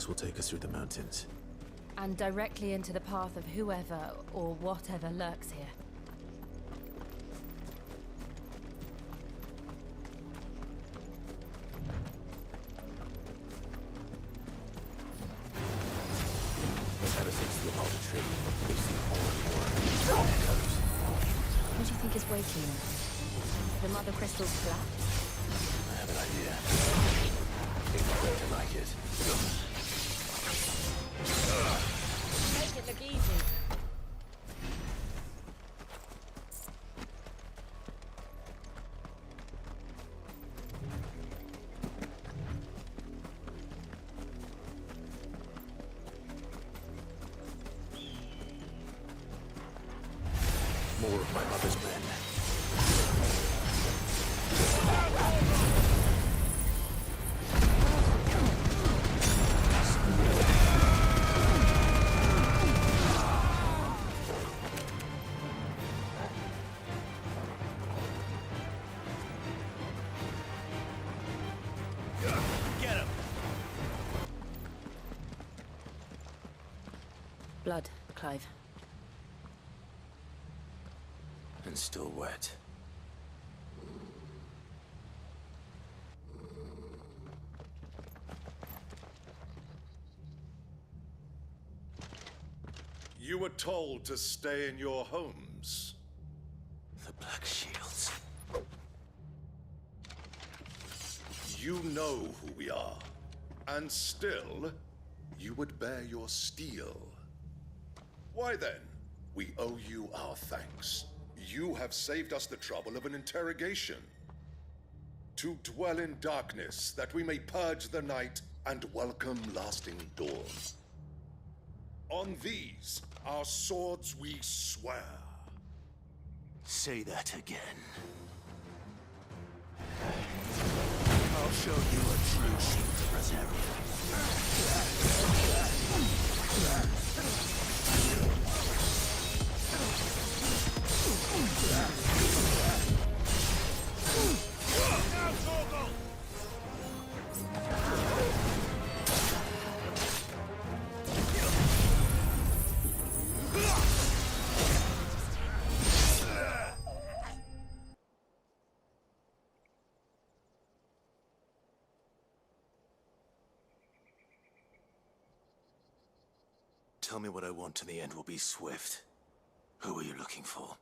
us will take us through the mountains. And directly into the path of whoever or whatever lurks here. Ever since the apollo tree, we've seen more and more echoes. What do you think is waking them? The mother crystal's collapse? I have an idea. They're not going to like it. Make it look easy. More of my mother's men. Get him! Blood, Clive. And still wet. You were told to stay in your homes. The Black Shields. You know who we are. And still, you would bear your steel. Why then? We owe you our thanks. You have saved us the trouble of an interrogation. To dwell in darkness, that we may purge the night and welcome lasting dawn. On these, our swords we swear. Say that again. I'll show you a true shield reserve. Tell me what I want and the end will be swift. Who are you looking for?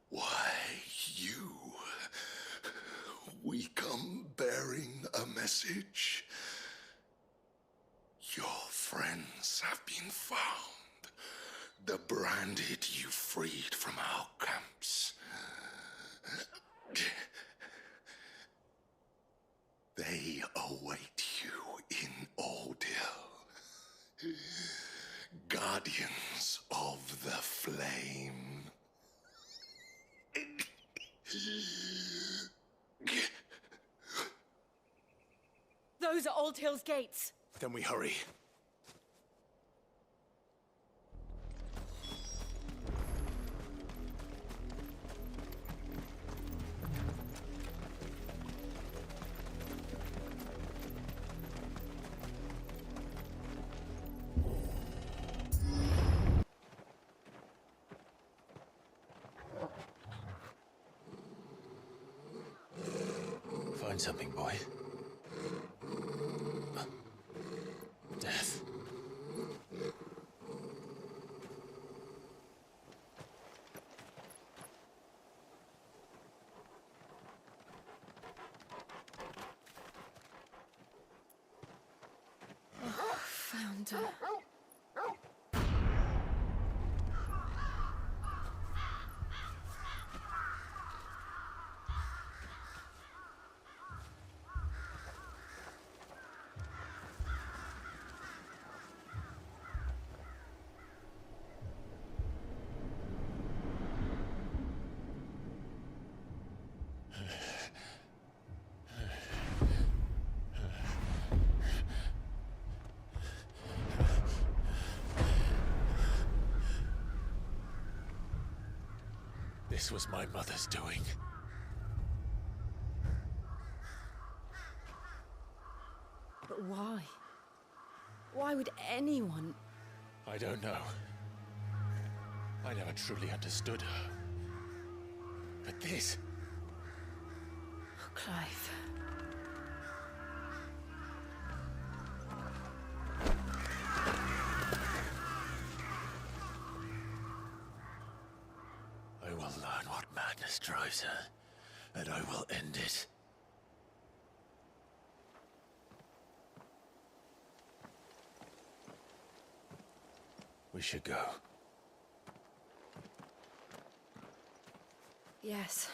Why, you. We come bearing a message. Your friends have been found. The branded you freed from our camps. They await you in Ordeal. Guardians of the Flame. Those are Old Hill's gates. Then we hurry. Find something, boy. Death. Found her. This was my mother's doing. But Why? Why would anyone... I don't know. I never truly understood her. But this... Oh, Clive. I will learn what madness drives her, and I will end it. We should go. Yes.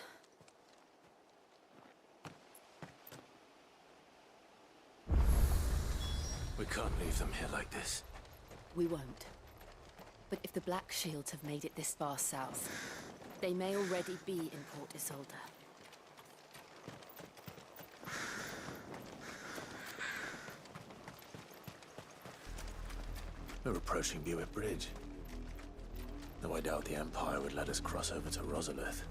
We can't leave them here like this. We won't. But if the Black Shields have made it this far south, they may already be in Port Isolde. We're approaching Buick Bridge. Though I doubt the Empire would let us cross over to Rosalith.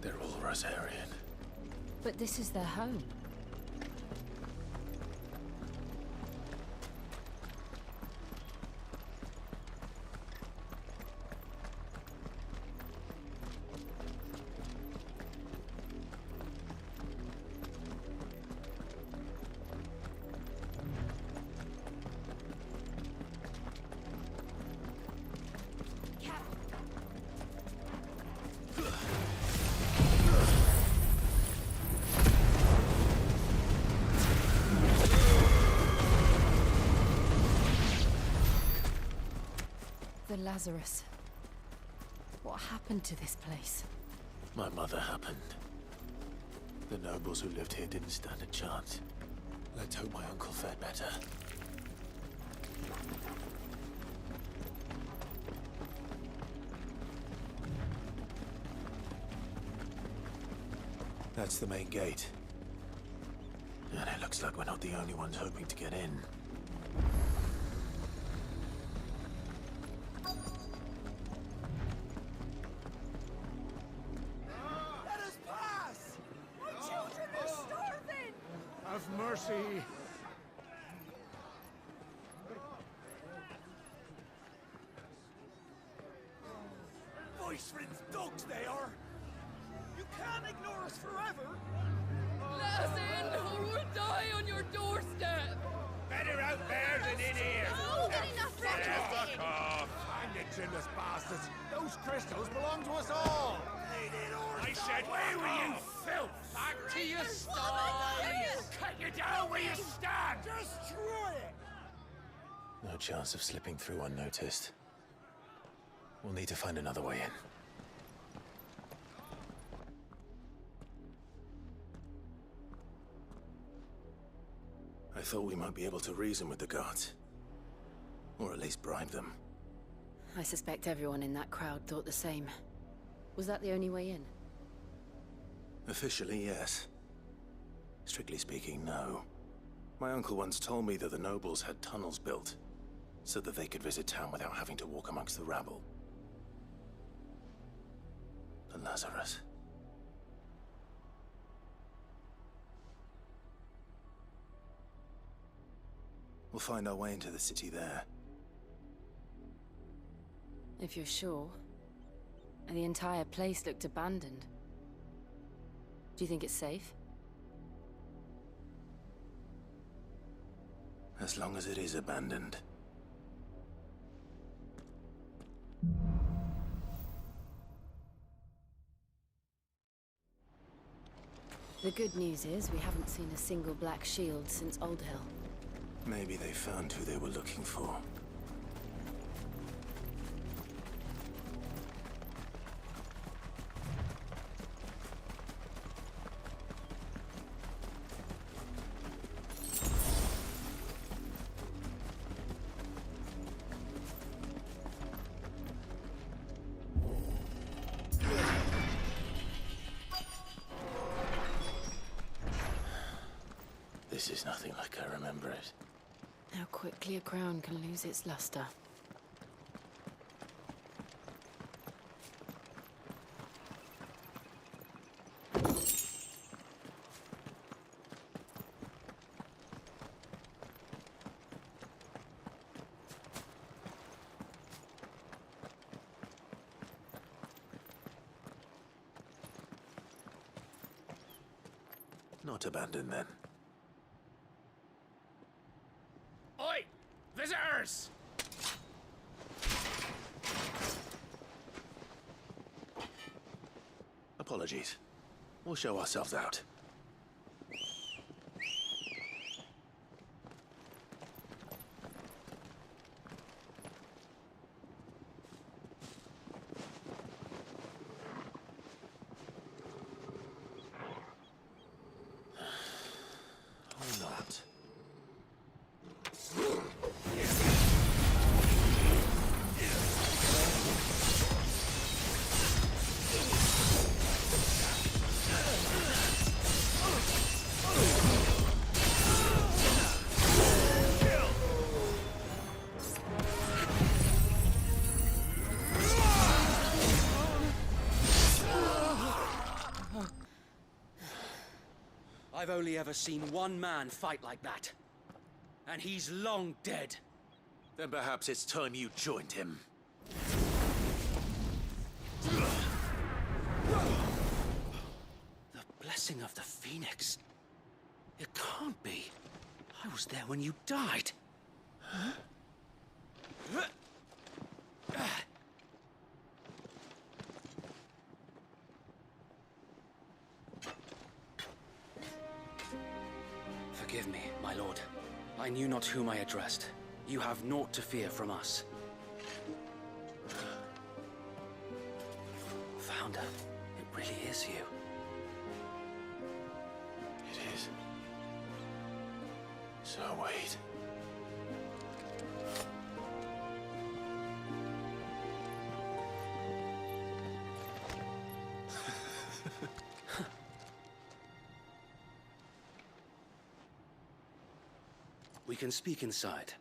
They're all Rosarian. But this is their home. The Lazarus. What happened to this place? My mother happened. The nobles who lived here didn't stand a chance. Let's hope my uncle fared better. That's the main gate. And it looks like we're not the only ones hoping to get in. Let us pass! My children are starving! Have mercy! Voice-ridden dogs they are! You can't ignore us forever! Let us in, or we'll die on your doorstep! Better out there than in here! Oh, get enough Fuck off! Find the chinless bastards! Those crystals belong to us all! I said, where were you, filth? Back to your stall! Cut you down where you stand! Destroy it! No chance of slipping through unnoticed. We'll need to find another way in. I thought we might be able to reason with the guards. Or at least bribe them. I suspect everyone in that crowd thought the same. Was that the only way in? Officially, yes. Strictly speaking, no. My uncle once told me that the nobles had tunnels built, so that they could visit town without having to walk amongst the rabble. The Lazarus. We'll find our way into the city there. If you're sure. The entire place looked abandoned. Do you think it's safe? As long as it is abandoned. The good news is we haven't seen a single black shield since Old Hill. Maybe they found who they were looking for. This is nothing like I remember it. How quickly a crown can lose its luster. Not abandoned then. Oi! Visitors! Apologies. We'll show ourselves out. Or not. I've only ever seen one man fight like that. And he's long dead. Then perhaps it's time you joined him. The blessing of the Phoenix. It can't be. I was there when you died. Forgive me, my lord. I knew not whom I addressed. You have naught to fear from us. Founder, it really is you. It is. So wait. We can speak inside.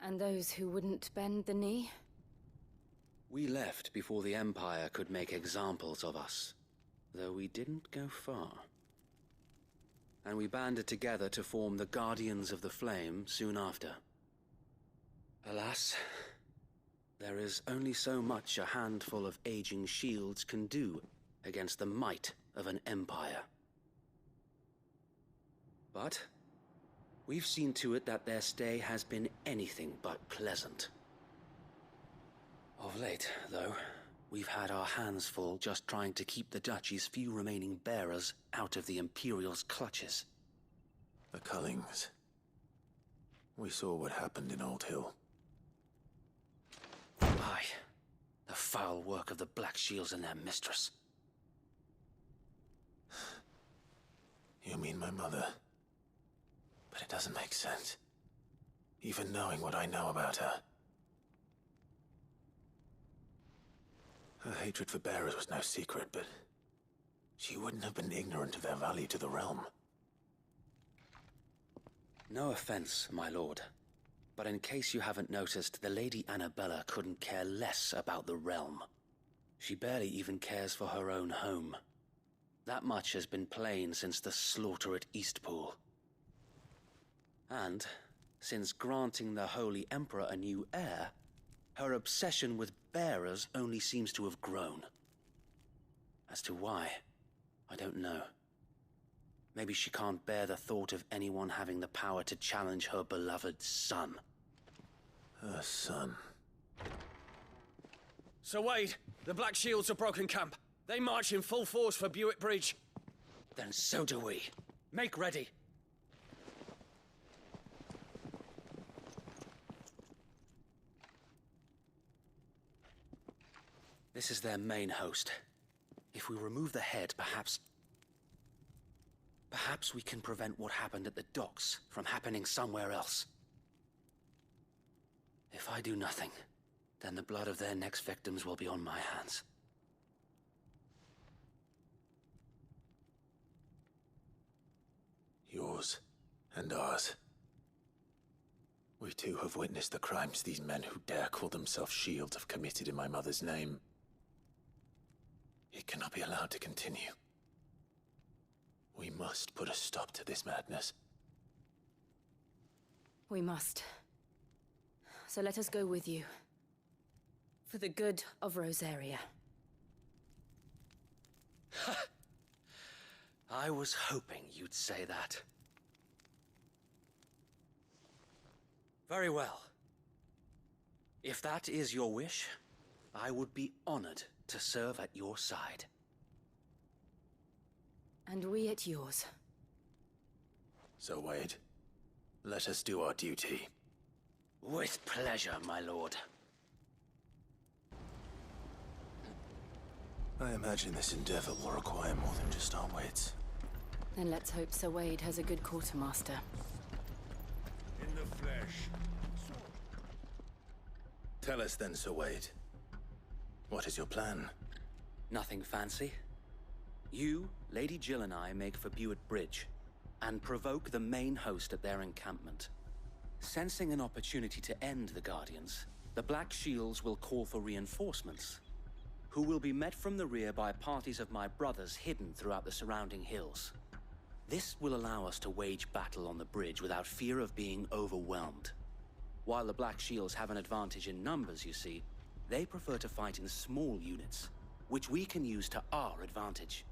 And those who wouldn't bend the knee? We left before the Empire could make examples of us, though we didn't go far. And we banded together to form the Guardians of the Flame soon after. Alas, there is only so much a handful of aging shields can do against the might of an empire. But we've seen to it that their stay has been anything but pleasant. Of late, though, we've had our hands full just trying to keep the Duchy's few remaining bearers out of the Imperial's clutches. The Cullings. We saw what happened in Old Hill. Aye, the foul work of the Black Shields and their mistress. You mean my mother? But it doesn't make sense. Even knowing what I know about her. Her hatred for bearers was no secret, but she wouldn't have been ignorant of their value to the realm. No offense, my lord. But in case you haven't noticed, the Lady Annabella couldn't care less about the realm. She barely even cares for her own home. That much has been plain since the slaughter at Eastpool. And, since granting the Holy Emperor a new heir, her obsession with bearers only seems to have grown. As to why, I don't know. Maybe she can't bear the thought of anyone having the power to challenge her beloved son. Her son. Sir Wade, the Black Shields have broken camp. They march in full force for Buick Bridge. Then so do we. Make ready. This is their main host. If we remove the head, perhaps we can prevent what happened at the docks from happening somewhere else. If I do nothing, then the blood of their next victims will be on my hands. Yours and ours. We too have witnessed the crimes these men who dare call themselves shields have committed in my mother's name. It cannot be allowed to continue. We must put a stop to this madness. We must. So let us go with you. For the good of Rosaria. I was hoping you'd say that. Very well. If that is your wish, I would be honored to serve at your side. And we at yours. So, Wade, let us do our duty. With pleasure, my lord. I imagine this endeavor will require more than just our wits. Then let's hope Sir Wade has a good quartermaster. In the flesh. Tell us then, Sir Wade. What is your plan? Nothing fancy. You, Lady Jill and I make for Buett Bridge, and provoke the main host at their encampment. Sensing an opportunity to end the Guardians, the Black Shields will call for reinforcements, who will be met from the rear by parties of my brothers hidden throughout the surrounding hills. This will allow us to wage battle on the bridge without fear of being overwhelmed. While the Black Shields have an advantage in numbers, you see, they prefer to fight in small units, which we can use to our advantage.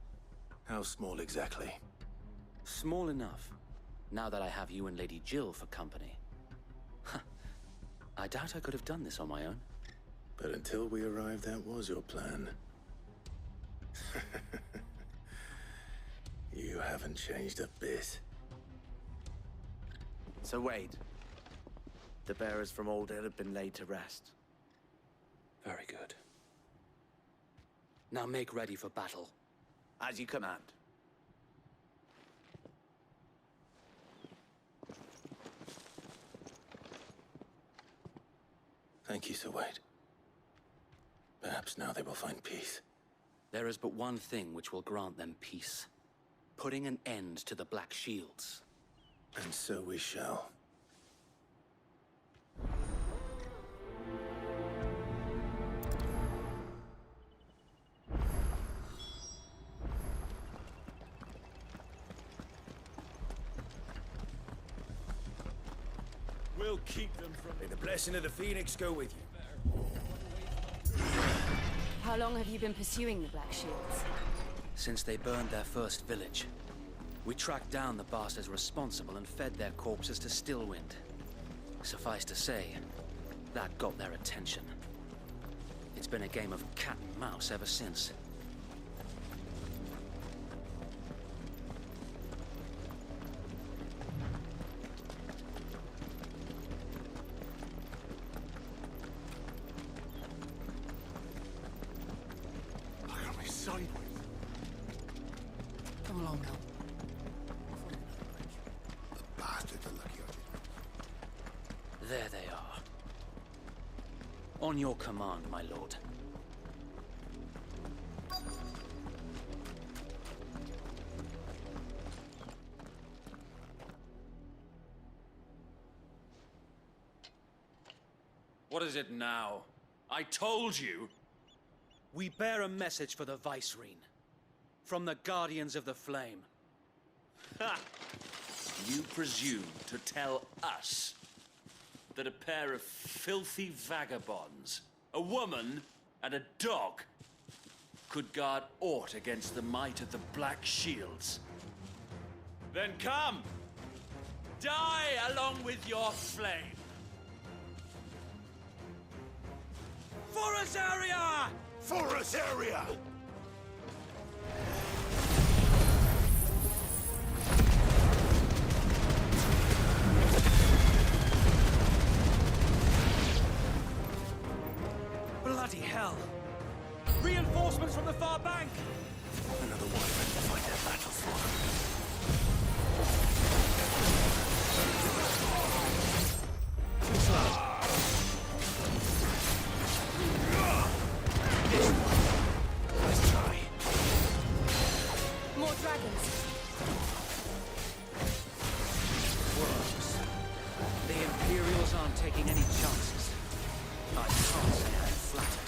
How small exactly? Small enough, now that I have you and Lady Jill for company. I doubt I could have done this on my own. But until we arrived, that was your plan. You haven't changed a bit. So Wade, the bearers from Aldale have been laid to rest. Very good. Now make ready for battle. As you command. Thank you, Sir Wade. Perhaps now they will find peace. There is but one thing which will grant them peace. Putting an end to the Black Shields. And so we shall. We'll keep them from... May the blessing of the Phoenix go with you. How long have you been pursuing the Black Shields? Since they burned their first village. We tracked down the bastards responsible and fed their corpses to Stillwind. Suffice to say, that got their attention. It's been a game of cat and mouse ever since. Look at me sideways. Come along now. The bastards are lucky I did. There they are. On your command, my lord. What is it now? I told you! We bear a message for the Vicereine. From the Guardians of the Flame. Ha! You presume to tell us that a pair of filthy vagabonds, a woman and a dog, could guard aught against the might of the Black Shields? Then come! Die along with your flame! For Rosaria! For Rosaria! Bloody hell! Reinforcements from the far bank! Another one to fight their battle for. aren't taking any chances. I can't say I'm flattered.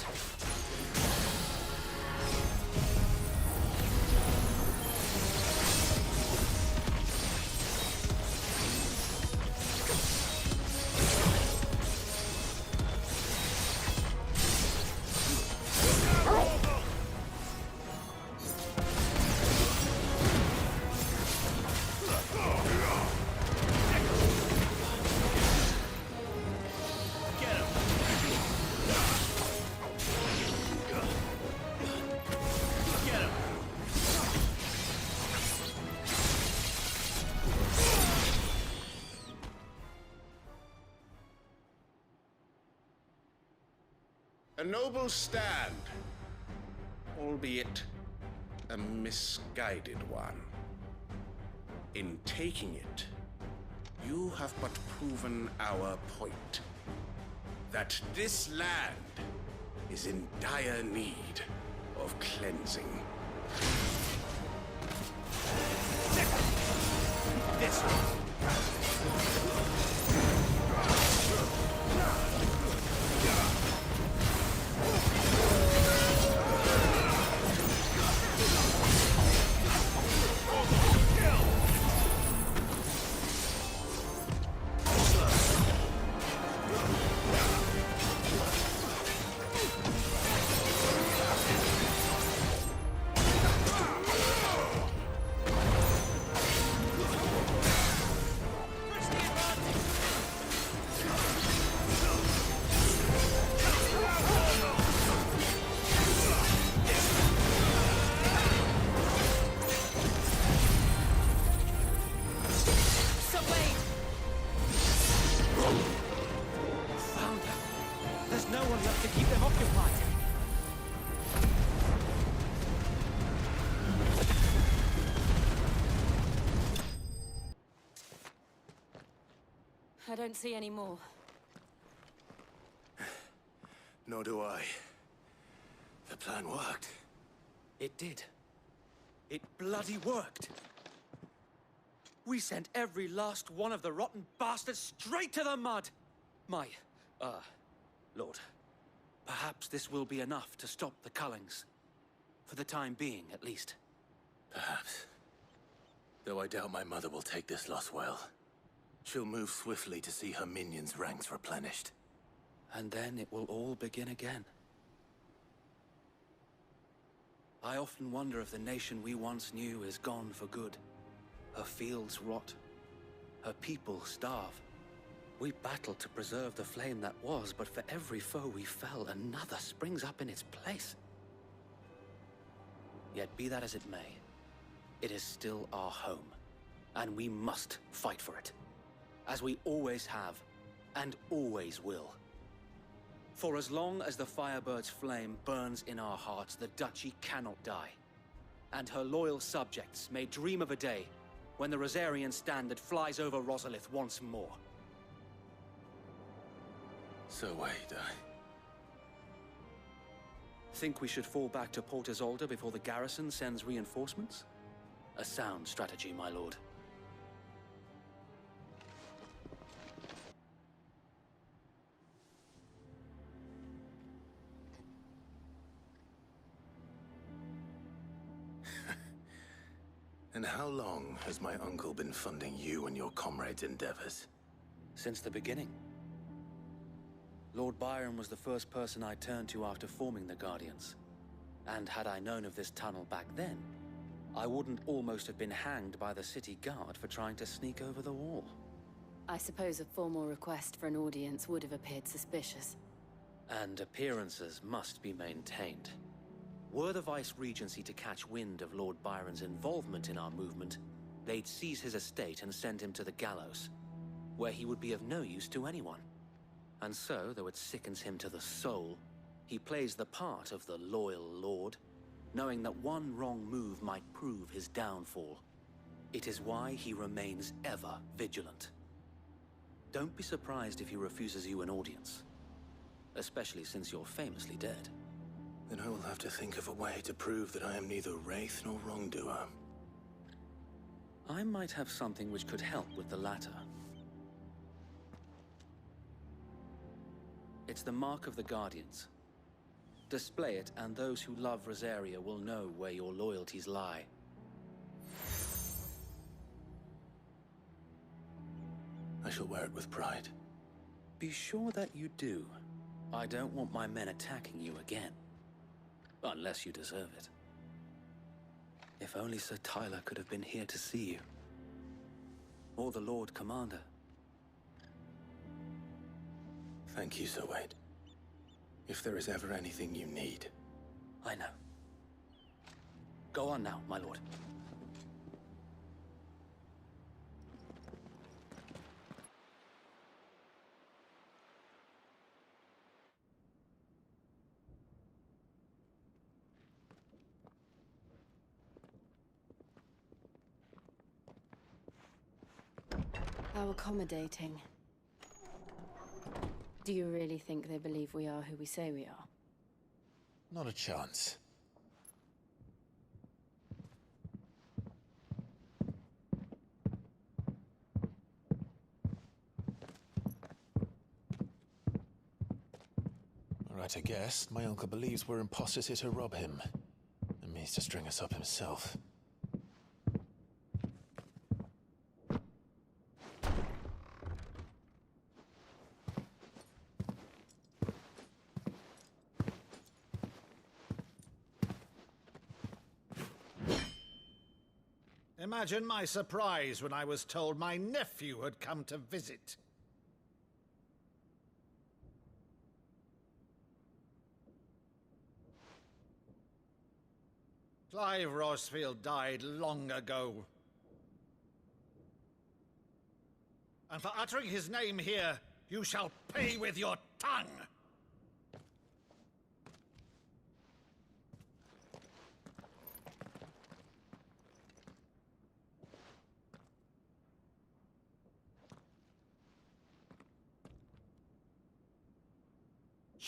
A noble stand, albeit a misguided one. In taking it, you have but proven our point. That this land is in dire need of cleansing. This one. I don't see any more. Nor do I. The plan worked. It did. It bloody worked. We sent every last one of the rotten bastards straight to the mud! Lord, perhaps this will be enough to stop the Cullings. For the time being, at least. Perhaps. Though I doubt my mother will take this loss well. She'll move swiftly to see her minions' ranks replenished. And then it will all begin again. I often wonder if the nation we once knew is gone for good. Her fields rot. Her people starve. We battled to preserve the flame that was, but for every foe we fell, another springs up in its place. Yet be that as it may, it is still our home, and we must fight for it. As we always have, and always will. For as long as the Firebird's flame burns in our hearts, the Duchy cannot die. And her loyal subjects may dream of a day when the Rosarian standard flies over Rosalith once more. So wait, Think we should fall back to Port Isolde before the garrison sends reinforcements? A sound strategy, my lord. And how long has my uncle been funding you and your comrades' endeavors? Since the beginning. Lord Byron was the first person I turned to after forming the Guardians. And had I known of this tunnel back then, I wouldn't almost have been hanged by the city guard for trying to sneak over the wall. I suppose a formal request for an audience would have appeared suspicious. And appearances must be maintained. Were the Vice-Regency to catch wind of Lord Byron's involvement in our movement, they'd seize his estate and send him to the gallows, where he would be of no use to anyone. And so, though it sickens him to the soul, he plays the part of the loyal lord, knowing that one wrong move might prove his downfall. It is why he remains ever vigilant. Don't be surprised if he refuses you an audience, especially since you're famously dead. Then I will have to think of a way to prove that I am neither wraith nor wrongdoer. I might have something which could help with the latter. It's the mark of the Guardians. Display it, and those who love Rosaria will know where your loyalties lie. I shall wear it with pride. Be sure that you do. I don't want my men attacking you again. Unless you deserve it. If only Sir Tyler could have been here to see you. Or the Lord Commander. Thank you, Sir Wade. If there is ever anything you need. I know. Go on now, my lord. How accommodating. Do you really think they believe we are who we say we are? Not a chance. Right, I guess. My uncle believes we're imposters here to rob him. And means to string us up himself. Imagine my surprise when I was told my nephew had come to visit. Clive Rosfield died long ago. And for uttering his name here, you shall pay with your tongue!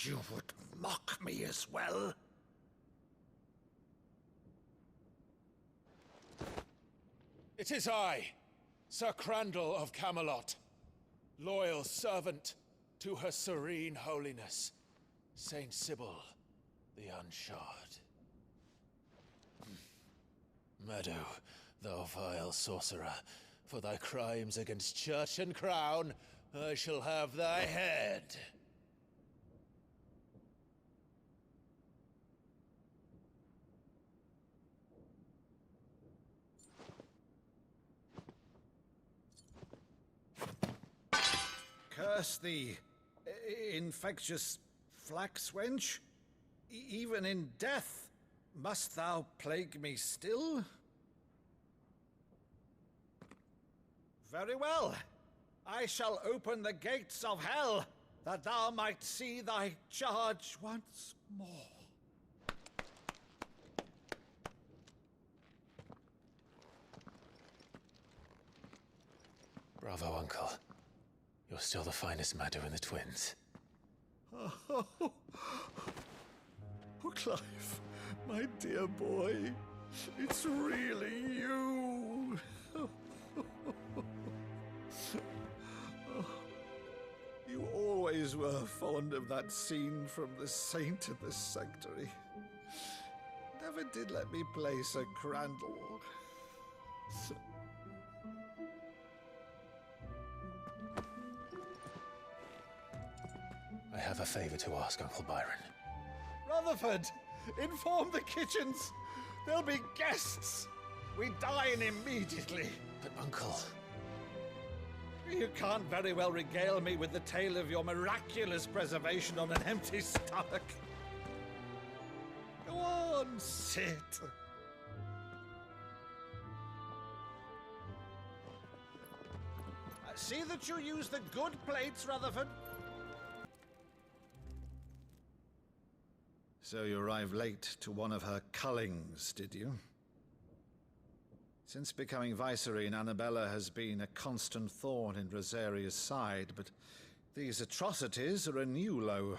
You would mock me as well? It is I, Sir Crandall of Camelot, loyal servant to Her Serene Holiness, Saint Sybil the Unshod. Meadow, thou vile sorcerer, for thy crimes against church and crown, I shall have thy head. Curse thee, infectious flax wench. Even in death, must thou plague me still? Very well. I shall open the gates of hell, that thou might see thy charge once more. Bravo, Uncle. You're still the finest Meadow in the twins. Oh, Clive, my dear boy, it's really you. You always were fond of that scene from The Saint in the Sanctuary. Never did let me play Sir Crandall. I have a favor to ask, Uncle Byron. Rutherford, inform the kitchens. There'll be guests. We dine immediately. But, Uncle... You can't very well regale me with the tale of your miraculous preservation on an empty stomach. Go on, sit. See that you use the good plates, Rutherford. So you arrived late to one of her cullings, did you? Since becoming Vicereine, Annabella has been a constant thorn in Rosaria's side, but these atrocities are a new low.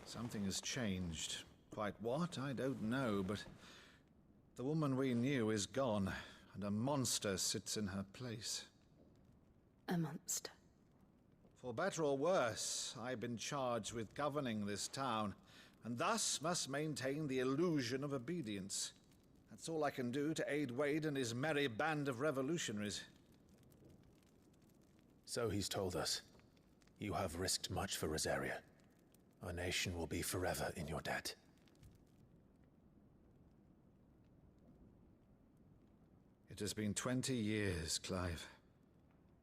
Something has changed. Quite what, I don't know, but the woman we knew is gone, and a monster sits in her place. A monster. For better or worse, I've been charged with governing this town, and thus must maintain the illusion of obedience. That's all I can do to aid Wade and his merry band of revolutionaries. So he's told us. You have risked much for Rosaria. Our nation will be forever in your debt. It has been 20 years, Clive.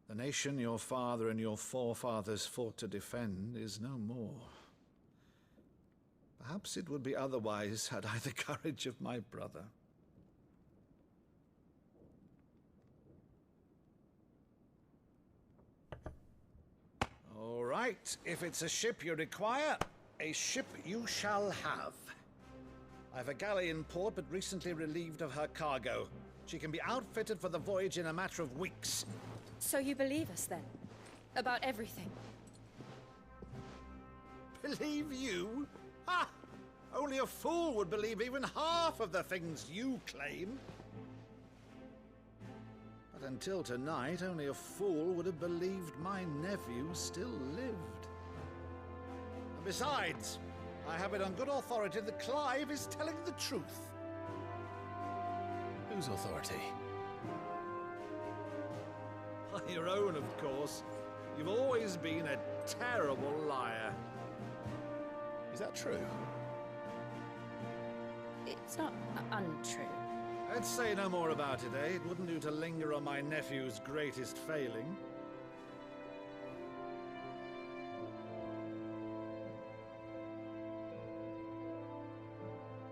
The nation your father and your forefathers fought to defend is no more. Perhaps it would be otherwise had I the courage of my brother. All right, if it's a ship you require, a ship you shall have. I've a galley in port, but recently relieved of her cargo. She can be outfitted for the voyage in a matter of weeks. So you believe us then? About everything? Believe you? Ha! Only a fool would believe even half of the things you claim. But until tonight, only a fool would have believed my nephew still lived. And besides, I have it on good authority that Clive is telling the truth. Whose authority? Your own, of course. You've always been a terrible liar. Is that true? It's not untrue. Let's say no more about it, eh? It wouldn't do to linger on my nephew's greatest failing.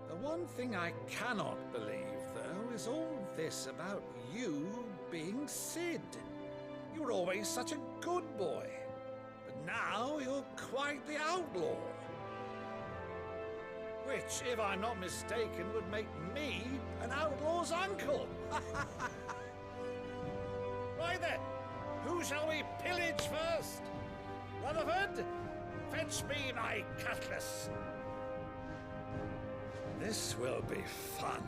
The one thing I cannot believe, though, is all this about you being Sid. You were always such a good boy, but now you're quite the outlaw. Which, if I'm not mistaken, would make me an outlaw's uncle. Right then, who shall we pillage first? Rutherford, fetch me my cutlass. This will be fun.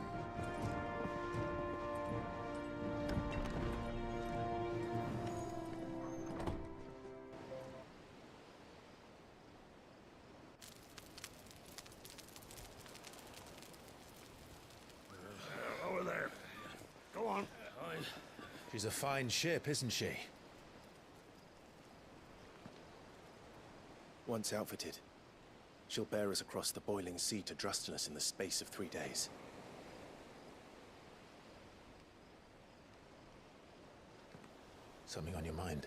Over there. Go on. She's a fine ship, isn't she? Once outfitted, she'll bear us across the boiling sea to Drustenus in the space of 3 days. Something on your mind?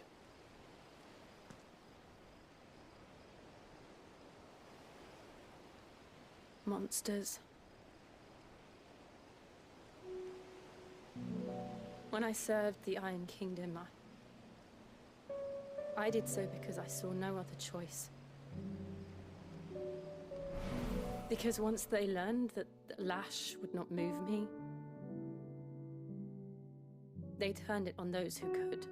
Monsters. When I served the Iron Kingdom, I did so because I saw no other choice. Because once they learned that the lash would not move me, they turned it on those who could.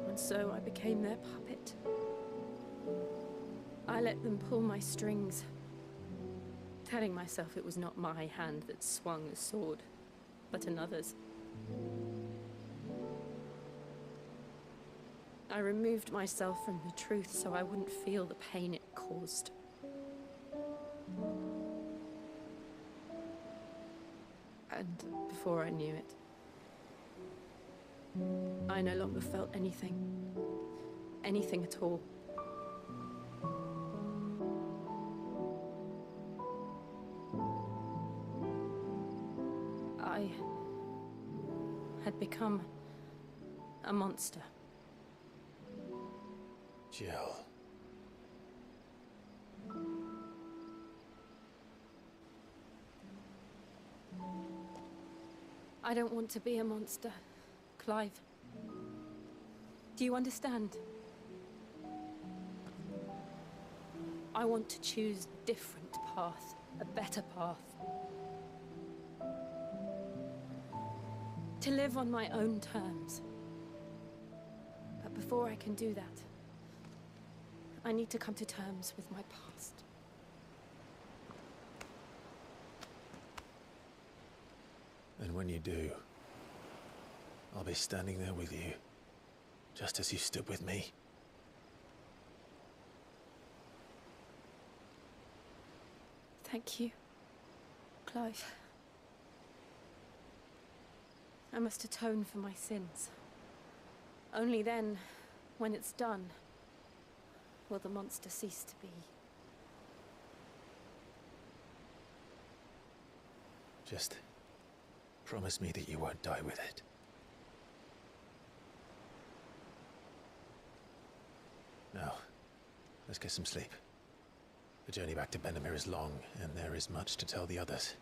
And so I became their puppet. I let them pull my strings, telling myself it was not my hand that swung the sword, but another's. I removed myself from the truth so I wouldn't feel the pain it caused. And before I knew it, I no longer felt anything. Anything at all. I had become a monster. Jill. I don't want to be a monster, Clive. Do you understand? I want to choose a different path, a better path. To live on my own terms. But before I can do that, I need to come to terms with my past. when you do, I'll be standing there with you, just as you stood with me. Thank you, Clive. I must atone for my sins. Only then, when it's done, will the monster cease to be. Just promise me that you won't die with it. Now, let's get some sleep. The journey back to Benamir is long, and there is much to tell the others.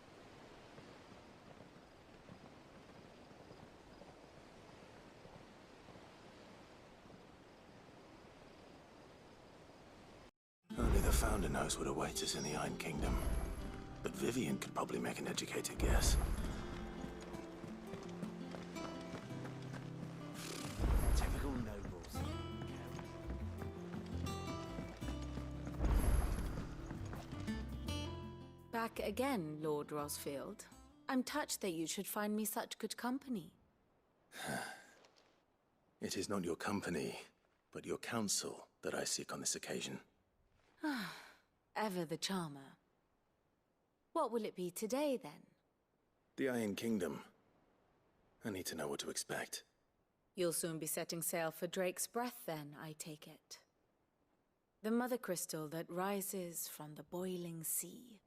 Only the Founder knows what awaits us in the Iron Kingdom. But Vivian could probably make an educated guess. Typical nobles. Back again, Lord Rosfield. I'm touched that you should find me such good company. It is not your company, but your counsel that I seek on this occasion. Ever the charmer. What will it be today, then? The Iron Kingdom. I need to know what to expect. You'll soon be setting sail for Drake's Breath, then, I take it. The mother crystal that rises from the boiling sea.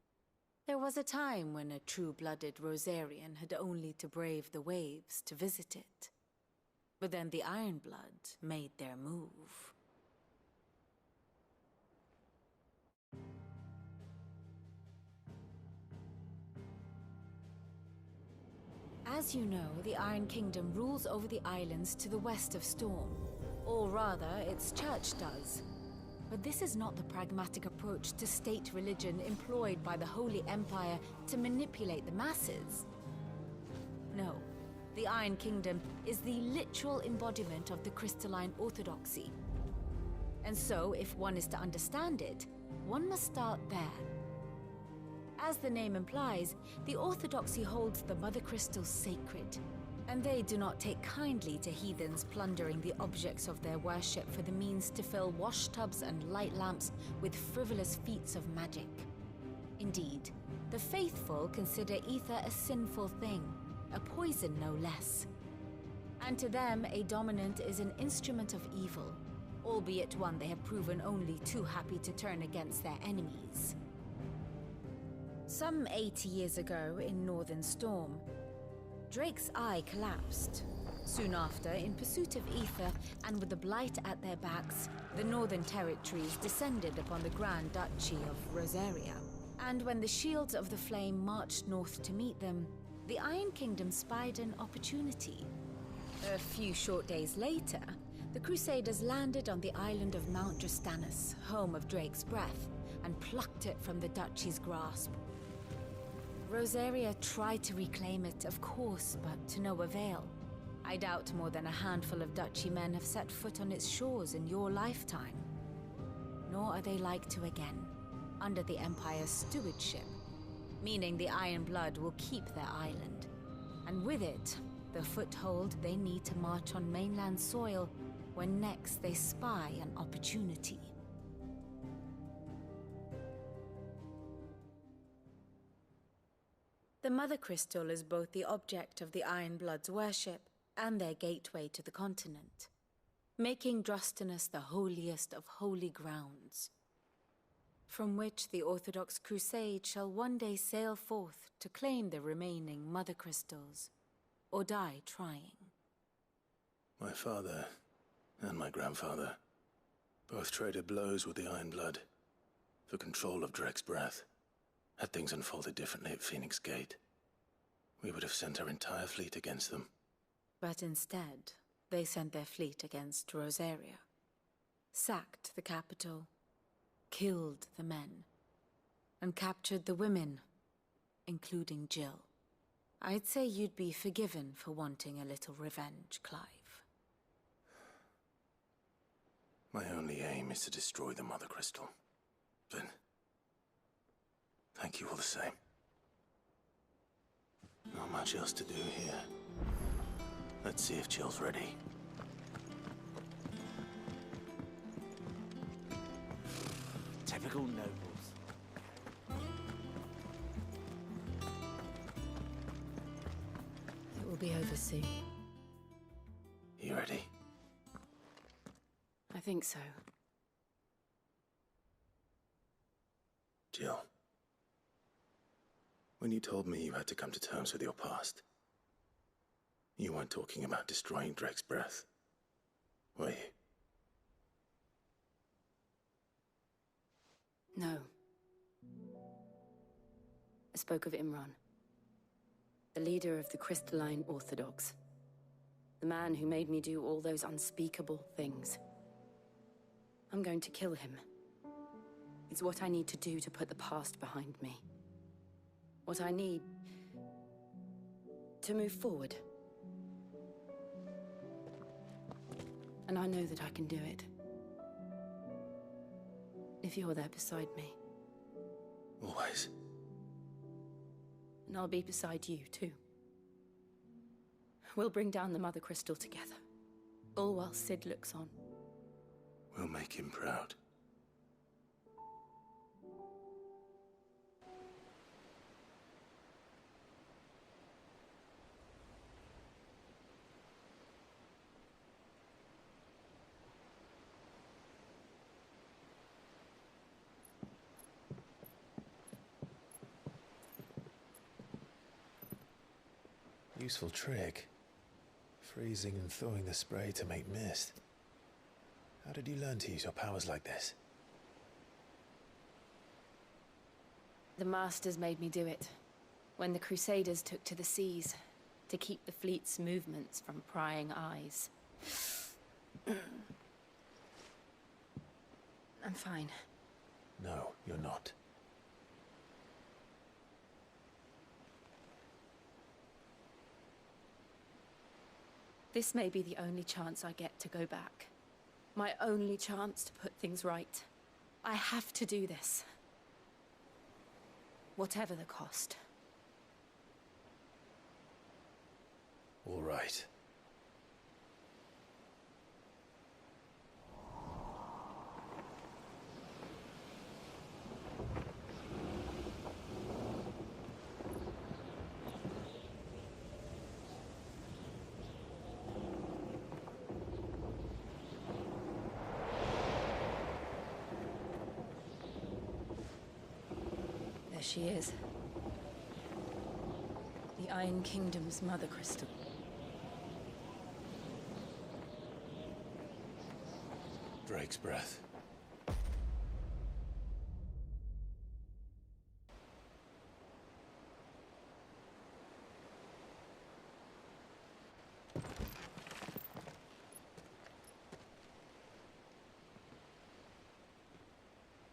There was a time when a true-blooded Rosarian had only to brave the waves to visit it. But then the Ironblood made their move. As you know, the Iron Kingdom rules over the islands to the west of Storm. Or rather, its church does. But this is not the pragmatic approach to state religion employed by the Holy Empire to manipulate the masses. No, the Iron Kingdom is the literal embodiment of the crystalline orthodoxy. And so, if one is to understand it, one must start there. As the name implies, the Orthodoxy holds the Mother Crystals sacred, and they do not take kindly to heathens plundering the objects of their worship for the means to fill washtubs and light lamps with frivolous feats of magic. Indeed, the faithful consider ether a sinful thing, a poison no less. And to them, a dominant is an instrument of evil, albeit one they have proven only too happy to turn against their enemies. Some 80 years ago, in Northern Storm, Drake's eye collapsed. Soon after, in pursuit of ether, and with the Blight at their backs, the Northern Territories descended upon the Grand Duchy of Rosaria. And when the Shields of the Flame marched north to meet them, the Iron Kingdom spied an opportunity. A few short days later, the Crusaders landed on the island of Mount Drastanus, home of Drake's Breath, and plucked it from the Duchy's grasp. Rosaria tried to reclaim it, of course, but to no avail. I doubt more than a handful of Duchy men have set foot on its shores in your lifetime. Nor are they like to again, under the Empire's stewardship, meaning the Iron Blood will keep their island, and with it, the foothold they need to march on mainland soil when next they spy an opportunity. The Mother Crystal is both the object of the Iron Blood's worship and their gateway to the continent, making Drastanus the holiest of holy grounds, from which the Orthodox Crusade shall one day sail forth to claim the remaining Mother Crystals, or die trying. My father and my grandfather both traded blows with the Iron Blood for control of Drake's Breath. Had things unfolded differently at Phoenix Gate, we would have sent our entire fleet against them. But instead, they sent their fleet against Rosaria, sacked the capital, killed the men, and captured the women, including Jill. I'd say you'd be forgiven for wanting a little revenge, Clive. My only aim is to destroy the Mother Crystal. But thank you all the same. Not much else to do here. Let's see if Jill's ready. Typical nobles. It will be over soon. You ready? I think so. Jill. When you told me you had to come to terms with your past, you weren't talking about destroying Drake's breath, were you? No. I spoke of Imran, the leader of the Crystalline Orthodox. The man who made me do all those unspeakable things. I'm going to kill him. It's what I need to do to put the past behind me. What I need to move forward. And I know that I can do it. If you're there beside me. Always. And I'll be beside you, too. We'll bring down the Mother Crystal together. All while Sid looks on. We'll make him proud. Useful trick. Freezing and thawing the spray to make mist. How did you learn to use your powers like this? The Masters made me do it. When the Crusaders took to the seas, to keep the fleet's movements from prying eyes. I'm fine. No, you're not. This may be the only chance I get to go back. My only chance to put things right. I have to do this. Whatever the cost. All right. There she is. The Iron Kingdom's Mother Crystal. Drake's breath.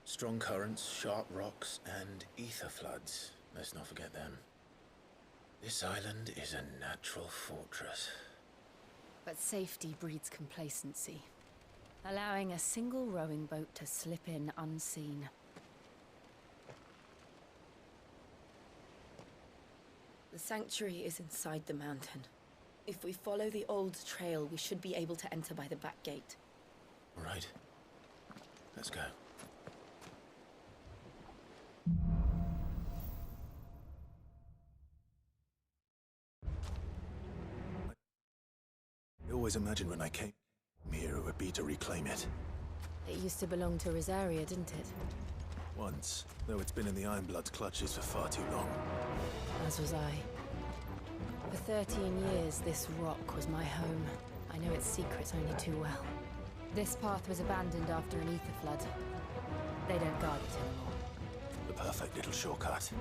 Strong currents, sharp rocks, and ether floods. Let's not forget them. This island is a natural fortress. But safety breeds complacency. Allowing a single rowing boat to slip in unseen. The sanctuary is inside the mountain. If we follow the old trail, we should be able to enter by the back gate. All right. Let's go. I always imagined when I came here it would be to reclaim it. It used to belong to Rosaria, didn't it? Once, though it's been in the Ironblood's clutches for far too long. As was I. For 13 years, this rock was my home. I know its secrets only too well. This path was abandoned after an ether flood. They don't guard it anymore. The perfect little shortcut.